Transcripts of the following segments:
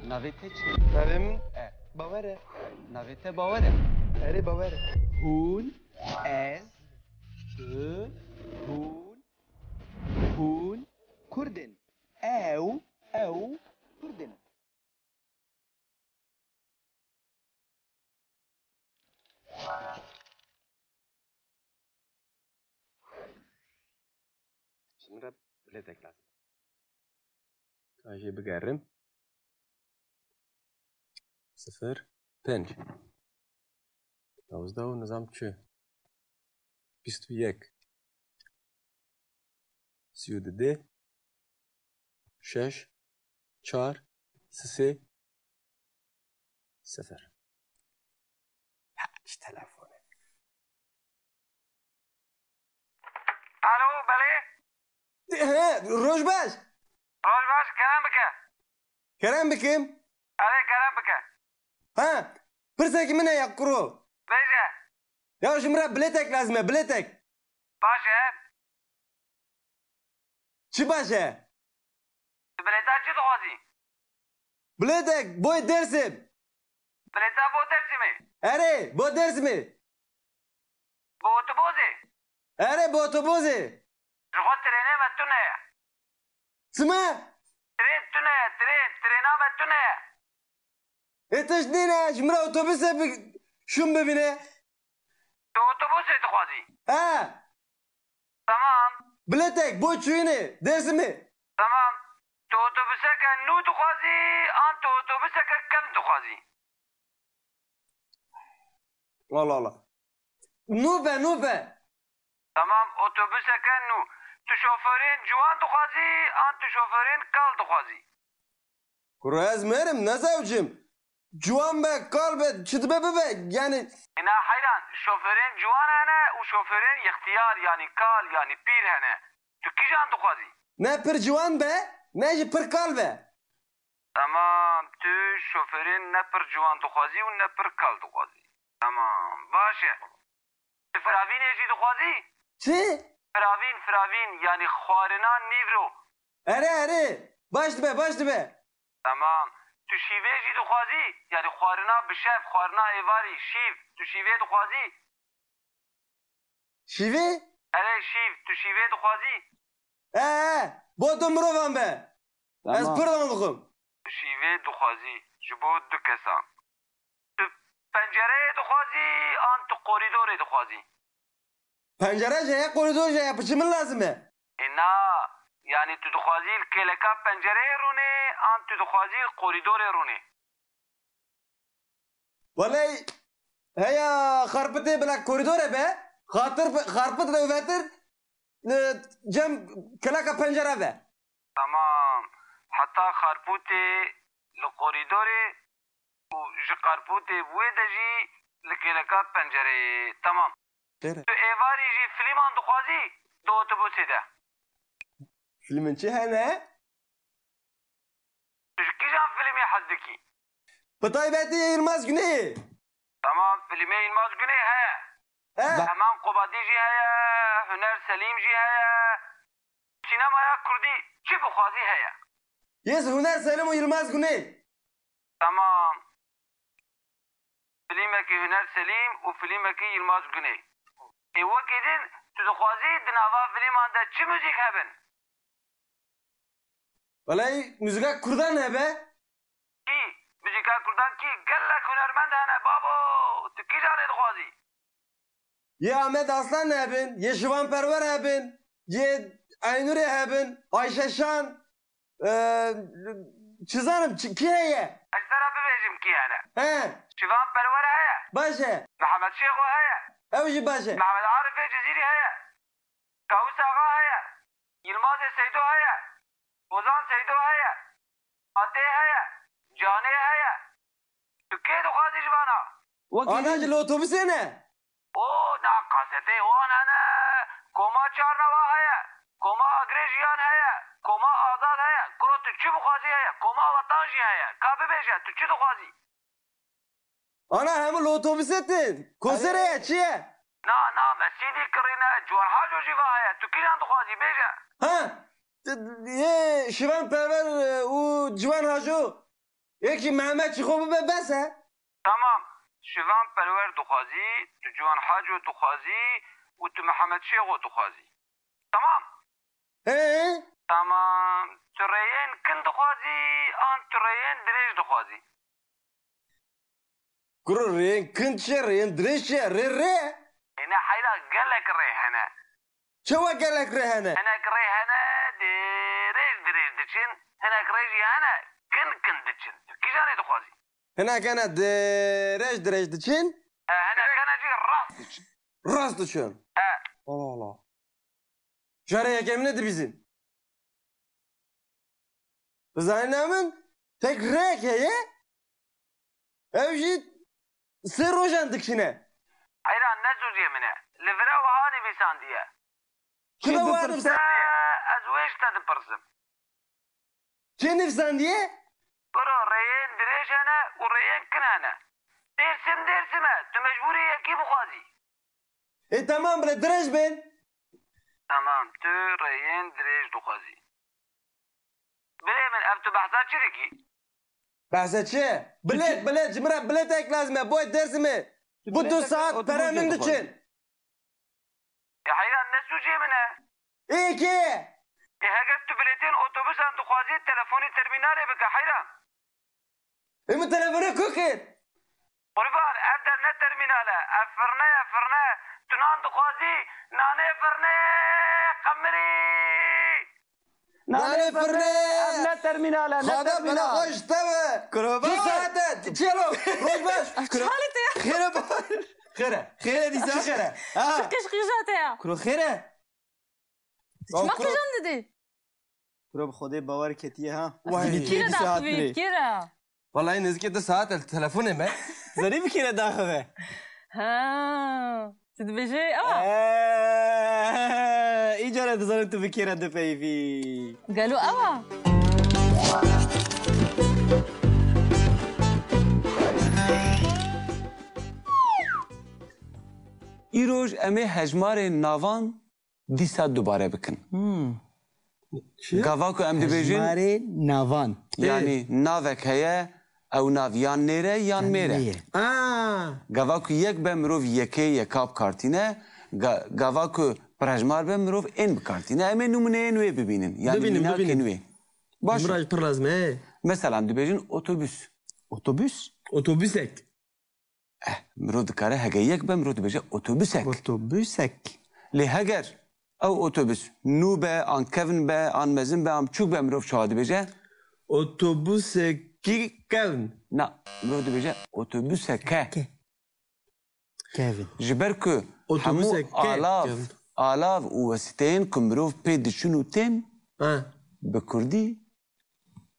Navê te çi? Navê min E. Bawer e. Navê te bawer e? Erê Bawer e. Hûn, ez, tu, hûn, Kurdin. Ew, Kurdin. Şimdi bilêtek lazım. Jê bigerim. 0 5 12 و nizam çi 21 32 6 4 3 0 Hiç telefonu. الو بله He, Rojbaş. روز باش كلام بك Kerem bikim. علي كلام بك Ha, pırsaki mine ya kuru. بيجا Ya şimdi biletek lazım ya, biletek. باشا Çi başa? بليتا جي تخوازي Biletek, boy dersim. بليتا بو ترسمي Ere, bu ders mi? بو تبوزي Ere, bu otobüsü. رخو تريني متونيا Sıma? ترين تونيا ترينا متونيا Etiş dine, şimdi otobüse bir şun bebine. تو اوتوبوسي تخوازي Ha, تمام biletek, bu çuyunu, ders mi? تمام تو اوتوبوسك نو تخوازي ان تو اوتوبوسك كم تخوازي Allah Allah. Nube. تمام اوتوبوسك نو تو شوفرين جوان تخوازي ان تو شوفرين كال تخوازي Kuru ezmerim, ne zavcım? Cuan be, kal be, çıt be be, yani... انا حيران شوفرين جوان هنا وشوفرين اختيار يعني كال يعني بير هنا تو كي جان تخوازي Ne pır cuan be, ne pır kal be. تمام تو شوفرين نبر جوان تخوازي ونبر كال تخوازي تمام باشا فراوين يجي تخوازي Çi? فراوين يعني خوارنا نيفرو Ere, baş be. تمام تو شيفي يجي تخوازي يعني خوارنا بشاف خوارنا ايفاري شيف تو شيفي تخوازي Şivi? اري شيف تو شيفي تخوازي Bu dumruvan be. Ez pırdan okum. تو شيفي تخوازي جبو دو كسان تو پنجره تخوازي ان تو قوريدور تخوازي Pencere şeye, koridor şeye, pıçımın lazım be. اینا یعنی تو دخوازی کلکا پنجره رونه آن تو دخوازی قوریدور رونه Vallahi, heya harpıtı bile koridor be. Harpıt da üvetir, cem kelaka pencere be. تمام حتی خارپوتی لقوریدوری و جی خارپوتی بوی دجی لکلکا پنجره تمام تو ایواری جی فلیمان دخوازی دو اتوبوسی ده Filmin çi hene? تو کی جان فیلمی حزدکی Pıtay beti Yılmaz Güney. تمام فیلمی ایلماز گونه هیا همان قبادی جی هیا هنر سلیم جی هیا سینمایا کردی چی بخوازی هیا Yes, Hüner Selim o Yılmaz Güney. تمام فيلمك هنر سليم وفيلمك يلماز جنيه ايوا كيدن تدخوازي دنافا فيلم عندها تشي موزيك هبن Vallahi müzika kurdan ne be? كي موزيكا كردان كي قال لك هنرمند انا بابو تكي جاني دخوازي Ye Ahmet Aslan ne yapın? Ye Şivan Perver ne yapın? Ye Aynur ne yapın? Ayşe Şan. Çizanım ki heye. اشترى ببيجم كي انا He. شيفان برور هيا Başe. محمد شيخو هيا Evci başe. محمد عارف جزيري هيا كاوس اغا هيا يلماز سيدو هيا وزان سيدو هيا فاتح هيا جاني هيا تكي دخوازي جوانا Anacılı otobüse ne? اوه نا قاسته وان انا کوما چارنوا هيا کوما اگریجیان هيا کوما آزاد هيا کرو تو چی بخوازی هيا کوما وطن جی هيا کابه بیجه تو چی دخوازی Ana hem otobüse tin. Konsere çiye. نا مسیدی کرینا جوارها جو جیوا هيا تو کی جان دخوازی بیجه Ha. Ye Şivan Perver o Civan Hacı. یکی محمد چی خوب به بسه تمام شوان پرور دخوازی تو جوان حاجو دخوازی و تو محمد شیخو دخوازی تمام تمام ترین کن دخوازی آن ترین دریج دخوازی گرو رین کن چه رین دریش چه ری ری اینا حیلا گلک ریحنه چه و گلک ریحنه هناك ريحانة دریج دچین هناك ريجي هنا کن دچین کی جانی دخوازی هناك انا دریج دچین هناك انا جي راست دچین راست دچین Allah Allah جاره یکم nedir bizim Zaynamın tek rek heye evjit sır rojan dikşine حيران نزوجي منه لفرا وهاني بيسان ديه Kime varım sen ازويش تد برسم Kim nifsan diye برو ريين دريش انا وريين كنانا درسمه تو مجبوري يكي بخوازي tamam bre direş ben تمام تو ريين دريش دخوازي بلي من افتو بحثات شركي Bahse çe bilet cimra bilet ek lazım boy dersimi bu 2 saat paramın için يا حيران نزوجي منه İyi ki هاجت بليتين اوتوبوس عند خوازي تلفوني ترمينالي بك حيران Ümit telefonu kukit قربان افدر نه ترميناله افرنا تنان دخوازي نانه فرنه قمري Nane fırne Ne terminale, ne Khada bana terminal. hoş tabi Kurban. 2 saatte çelo rojbaş خیره با Khire خیره دیسا Çi khire Ha Keş kıjat ya. کرو خیره Çima kıjan dedi. کرو خدا باور کتیه ها Vay. Kira da kıvit, kira. Vallahi nezike 2 saat el telefonu me زنی بکیره داخله Ha. Tedbeje ama. ایجاره دزارم تو بکیره دو پیوی Galu ama. ایروژ امه هجمار ناوان دیسا دوباره بکن گاوا کو ام دیبیجین ماره نوان یعنی ناوک هیه او ناو یان نیره یان میره گاوا کو یک به مروف یکی یکاب کارتینه گاوا کو پرهجمار به مروف این بکارتینه امه نمونه نوی ببینین یعنی مینا که نوی باش Muraj pır lazım he مثلا دیبیجین اتوبوس اتوبوس Otobüsek مروف دکاره هگه یک به مروف دیبیجه اتوبوسک اتوبوسک لی هگر او اتوبوس نو به آن کون به آن مزن به آن چوک به مروف چه دیبیجه Otobüseki kevn نه مروف دیبیجه اتوبوسکه کوین جبر که همو Otobüsek آلاف و وسیتین که مروف پی دچونو تین Ha به کردی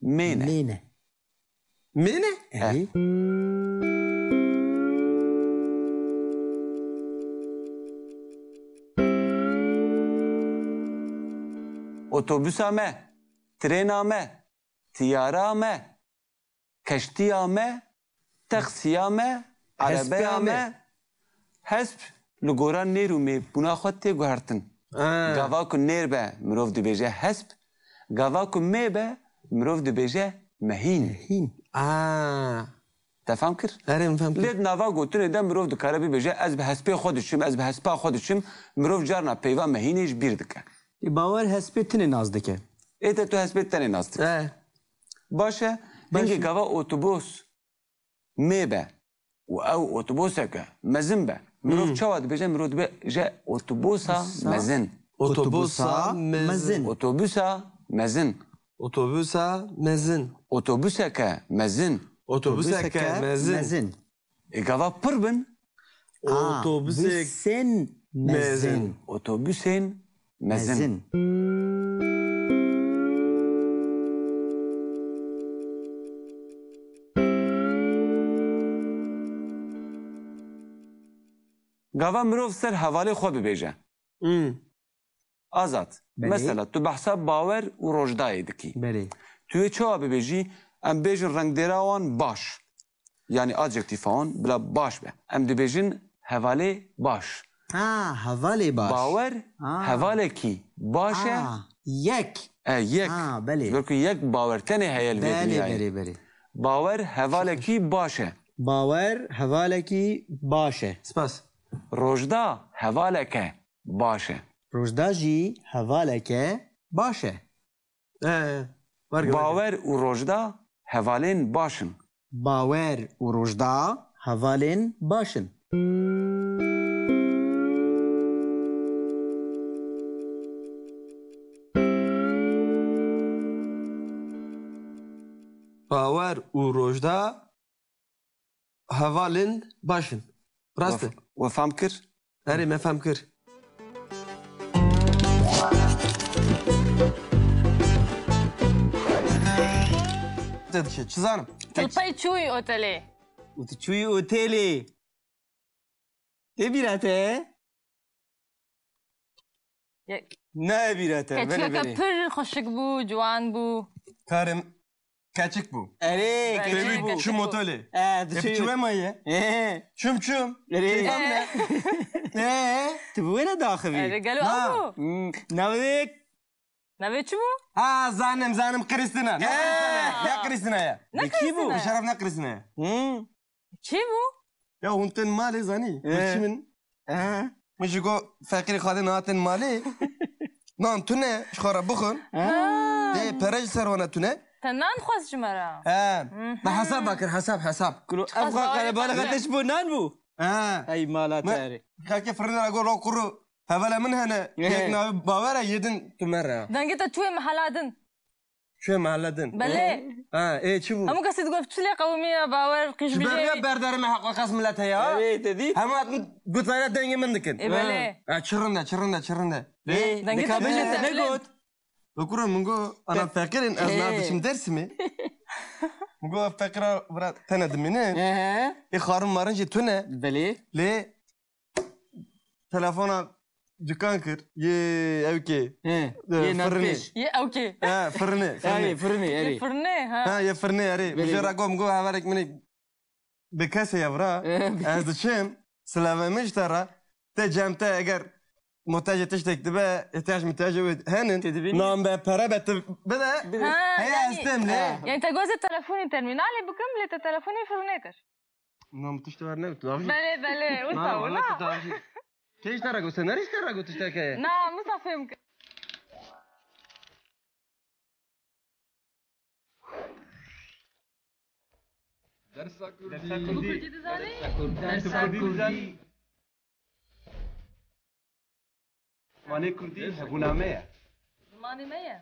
مینه مینه Mene ای اتوبوسا me, trena me, tiyara me, keştiya me, taksiya me, arabaya me, hesp li goran nêrû me bûna xwe tê guhertin. Gava ku nêr be mirov dibêje hesp, gava ku mê be mirov dibêje mehîn. هین Aa Te fam kir? Erim fem Lê nava gotinê de mirov dikare bibêje ez bi hespê xwe diçim, ez bi hespa xwe diçim, mirov carna peyva mehînê ji bîr dike. باور هسپتین نازدکه Ête tu hespê tenê nas dike. He باشه هنگی گاوا اتوبوس می به و او اتوبوسکه مزن به مروف چاواد بجه مروف بجه اتوبوسا مزن Otobüsa مزن اتوبوسا مزن Otobüsa mezin اتوبوسکه مزن Otobüseke mezin مزن گاوا پر بن Otobüsek سن مزن اتوبوسین مزن مزن گاوا مروف سر حواله خو ببیجه آزاد بله. مثلا تو بحثا باور و روجدای دکی بله توی چه ببیجی ام بیجن رنگ دیراوان باش یعنی adjektifan بلا باش به ام دبیجن حواله باش حوالی باش باور حواله کی باشه یک یک بله بلکه یک باورتنه هیل بله ویدیایی بله بله باور هەڤالێکی باشە باور هەڤالێکی باشە سپاس ڕۆژدا هەڤالێکە باشە ڕۆژدا ژی هەڤالێکە باشە باwer û rojda hevalên başin باwer û ڕۆژدا هەڤالێن باشن باwer û rojda hevalên başin rast e we fam kir erê me fehm kir te dişe çi zanim تلقي تشوي اوتيلي و tu çûyî otêlê tê bîrete ne bîrete كتشكا بر خشك بو جوان بو karim keçik bu erê Keçik keçî bu. bû çum otele tu hep çûyî çuve maye çum çum erê ne tu bi wê ne daxivî قالوا ابو navêk نبي تشوفو ha zanim Kristina ne Kristina ya kî bû bir şeref ne Kristina ya تشيفو ya hûn tên malê zanî min min ji go feqîrê xalê natin malê nan tu ne ji xwe re bixwin dê pere ji ser wana tu ne تنان خواست جمرة he me hesab bakir hesab ev qalebalê teş bû nan bû he ey mala te erê Xelkê firnê re got kuru hevele min hene yek navê bawer e yedin tu me re دنجت تشوي محلادن şuê mehelledin بلي ha ê çi bû هم قصدي تقول تشلي قومية باور قيش ji ber بيجي ne berderê me heqwe qas millet heye erê te dît hema gotayla dengê min dikin اي بلي çirrin de دنجت dikabêje te ne got Okura min got ana feqirên ez nadiçim Dêrsimê min got ev feqira bira tene dimînin ê xarin marin jî tu ne belê lê telefona dukan kir yê ew kê yê firnê navpêş يا اوكي firnê erê firnê erê فرني ها ha yê firnê erê Belê. jê re got min got heverek min ê bi kesê yevra ez diçim silave min ji te re te cem te eger muhtacê tiştek dibe ihtiyac muhtacê wê henin dibînî? nan be pere be tu bide ها heye ez tem lê يعني تجوز التلفوني ترمينالي بكمل التلفوني فرنيكر nam tişte ver ne tu avjî بلي بلي وصا Kêj te re got sen nerî te re got tiştekê نعم وصا فهمك Mane Kurdî hebûname ye. زماني مية